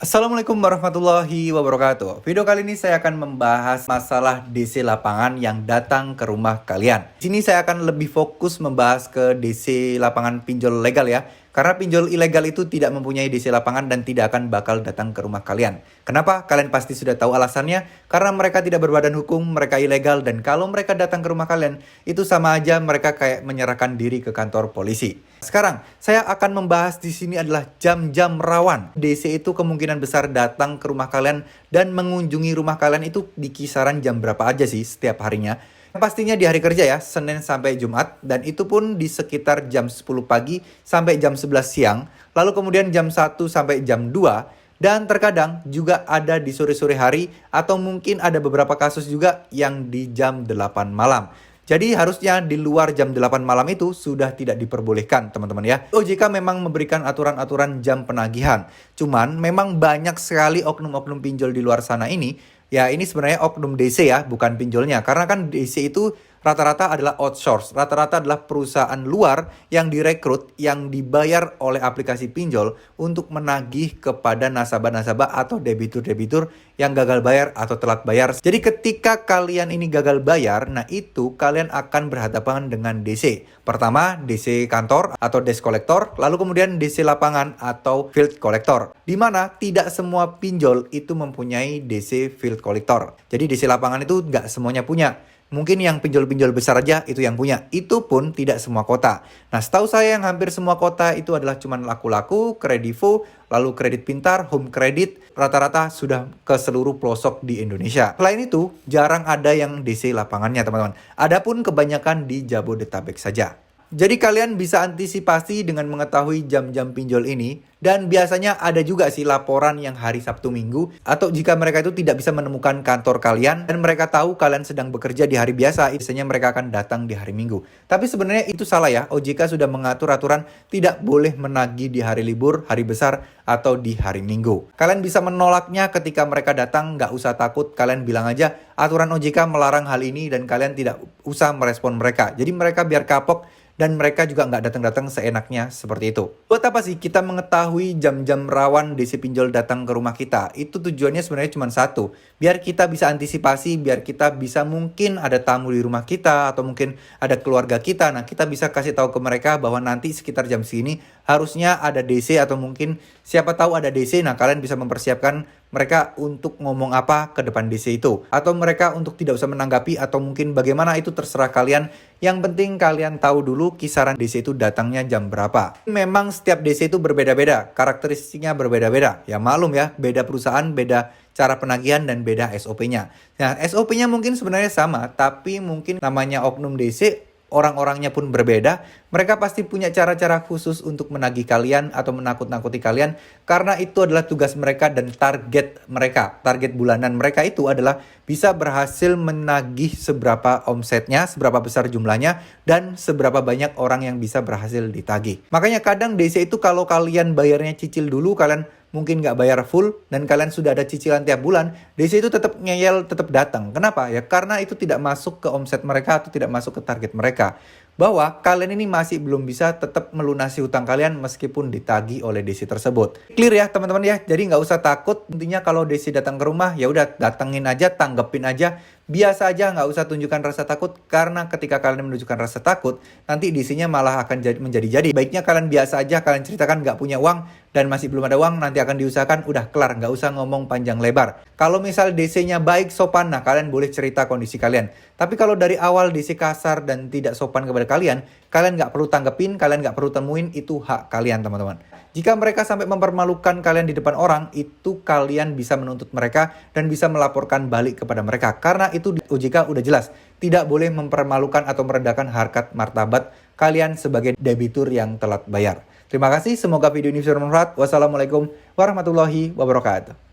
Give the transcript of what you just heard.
Assalamualaikum warahmatullahi wabarakatuh. Video kali ini saya akan membahas masalah DC lapangan yang datang ke rumah kalian. Di sini saya akan lebih fokus membahas ke DC lapangan pinjol legal ya. Karena pinjol ilegal itu tidak mempunyai DC lapangan dan tidak akan bakal datang ke rumah kalian. Kenapa? Kalian pasti sudah tahu alasannya. Karena mereka tidak berbadan hukum, mereka ilegal, dan kalau mereka datang ke rumah kalian, itu sama aja mereka kayak menyerahkan diri ke kantor polisi. Sekarang, saya akan membahas di sini adalah jam-jam rawan. DC itu kemungkinan besar datang ke rumah kalian dan mengunjungi rumah kalian itu di kisaran jam berapa aja sih setiap harinya. Pastinya di hari kerja ya, Senin sampai Jumat, dan itu pun di sekitar jam 10 pagi sampai jam 11 siang, lalu kemudian jam 1 sampai jam 2, dan terkadang juga ada di sore-sore hari, atau mungkin ada beberapa kasus juga yang di jam 8 malam. Jadi harusnya di luar jam 8 malam itu sudah tidak diperbolehkan teman-teman ya. OJK memang memberikan aturan-aturan jam penagihan. Cuman memang banyak sekali oknum-oknum pinjol di luar sana ini. Ya ini sebenarnya oknum DC ya, bukan pinjolnya. Karena kan DC itu rata-rata adalah outsource. Rata-rata adalah perusahaan luar yang direkrut, yang dibayar oleh aplikasi pinjol untuk menagih kepada nasabah-nasabah atau debitur-debitur yang gagal bayar atau telat bayar. Jadi ketika kalian ini gagal bayar, nah itu kalian akan berhadapan dengan DC. Pertama, DC kantor atau desk collector, lalu kemudian DC lapangan atau field collector. Di mana tidak semua pinjol itu mempunyai DC field collector. Jadi DC lapangan itu nggak semuanya punya. Mungkin yang pinjol-pinjol besar aja itu yang punya. Itu pun tidak semua kota. Nah, setahu saya yang hampir semua kota itu adalah cuman Laku-Laku, Kredivo, lalu Kredit Pintar, Home Credit. Rata-rata sudah ke seluruh pelosok di Indonesia. Selain itu, jarang ada yang DC lapangannya, teman-teman. Adapun kebanyakan di Jabodetabek saja. Jadi kalian bisa antisipasi dengan mengetahui jam-jam pinjol ini. Dan biasanya ada juga sih laporan yang hari Sabtu Minggu. Atau jika mereka itu tidak bisa menemukan kantor kalian dan mereka tahu kalian sedang bekerja di hari biasa, biasanya mereka akan datang di hari Minggu. Tapi sebenarnya itu salah ya. OJK sudah mengatur aturan tidak boleh menagih di hari libur, hari besar, atau di hari Minggu. Kalian bisa menolaknya ketika mereka datang, nggak usah takut. Kalian bilang aja aturan OJK melarang hal ini dan kalian tidak usah merespon mereka. Jadi mereka biar kapok. Dan mereka juga nggak datang-datang seenaknya seperti itu. Buat apa sih kita mengetahui jam-jam rawan DC pinjol datang ke rumah kita? Itu tujuannya sebenarnya cuma satu. Biar kita bisa antisipasi, biar kita bisa mungkin ada tamu di rumah kita, atau mungkin ada keluarga kita. Nah kita bisa kasih tahu ke mereka bahwa nanti sekitar jam segini harusnya ada DC atau mungkin siapa tahu ada DC. Nah kalian bisa mempersiapkan mereka untuk ngomong apa ke depan DC itu. Atau mereka untuk tidak usah menanggapi atau mungkin bagaimana itu terserah kalian. Yang penting kalian tahu dulu kisaran DC itu datangnya jam berapa. Memang setiap DC itu berbeda-beda, karakteristiknya berbeda-beda. Ya maklum ya, beda perusahaan, beda cara penagihan dan beda SOP-nya. Nah SOP-nya mungkin sebenarnya sama, tapi mungkin namanya oknum DC, orang-orangnya pun berbeda. Mereka pasti punya cara-cara khusus untuk menagih kalian atau menakut-nakuti kalian. Karena itu adalah tugas mereka dan target mereka. Target bulanan mereka itu adalah bisa berhasil menagih seberapa omsetnya, seberapa besar jumlahnya, dan seberapa banyak orang yang bisa berhasil ditagih. Makanya kadang DC itu kalau kalian bayarnya cicil dulu, kalian mungkin nggak bayar full dan kalian sudah ada cicilan tiap bulan, DC itu tetap ngeyel, tetap datang. Kenapa? Ya karena itu tidak masuk ke omset mereka atau tidak masuk ke target mereka. Bahwa kalian ini masih belum bisa tetap melunasi hutang kalian meskipun ditagih oleh DC tersebut. Clear ya teman-teman ya, jadi nggak usah takut. Intinya kalau DC datang ke rumah, ya udah datengin aja, tanggepin aja. Biasa aja, nggak usah tunjukkan rasa takut. Karena ketika kalian menunjukkan rasa takut, nanti DC-nya malah akan menjadi-jadi. Baiknya kalian biasa aja, kalian ceritakan nggak punya uang dan masih belum ada uang, nanti akan diusahakan, udah kelar, nggak usah ngomong panjang lebar. Kalau misal DC-nya baik, sopan, nah kalian boleh cerita kondisi kalian. Tapi kalau dari awal DC kasar dan tidak sopan kepada kalian nggak perlu tanggepin, kalian nggak perlu temuin, itu hak kalian teman-teman. Jika mereka sampai mempermalukan kalian di depan orang, itu kalian bisa menuntut mereka dan bisa melaporkan balik kepada mereka. Karena itu di OJK udah jelas, tidak boleh mempermalukan atau merendahkan harkat martabat kalian sebagai debitur yang telat bayar. Terima kasih, semoga video ini bermanfaat. Wassalamualaikum warahmatullahi wabarakatuh.